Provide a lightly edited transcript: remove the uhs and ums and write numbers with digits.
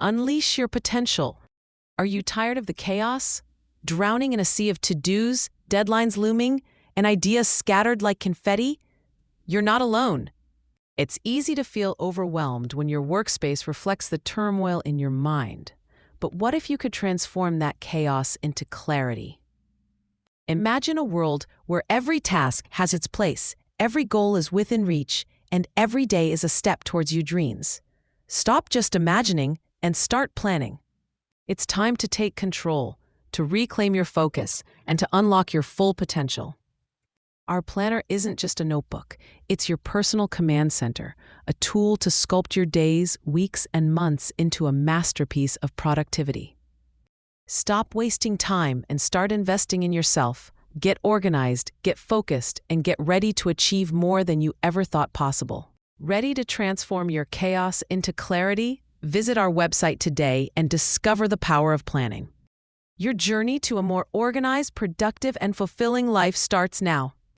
Unleash your potential. Are you tired of the chaos? Drowning in a sea of to-dos, deadlines looming, and ideas scattered like confetti? You're not alone. It's easy to feel overwhelmed when your workspace reflects the turmoil in your mind. But what if you could transform that chaos into clarity? Imagine a world where every task has its place, every goal is within reach, and every day is a step towards your dreams. Stop just imagining and start planning. It's time to take control, to reclaim your focus, and to unlock your full potential. Our planner isn't just a notebook, it's your personal command center, a tool to sculpt your days, weeks, and months into a masterpiece of productivity. Stop wasting time and start investing in yourself. Get organized, get focused, and get ready to achieve more than you ever thought possible. Ready to transform your chaos into clarity? Visit our website today and discover the power of planning. Your journey to a more organized, productive, and fulfilling life starts now.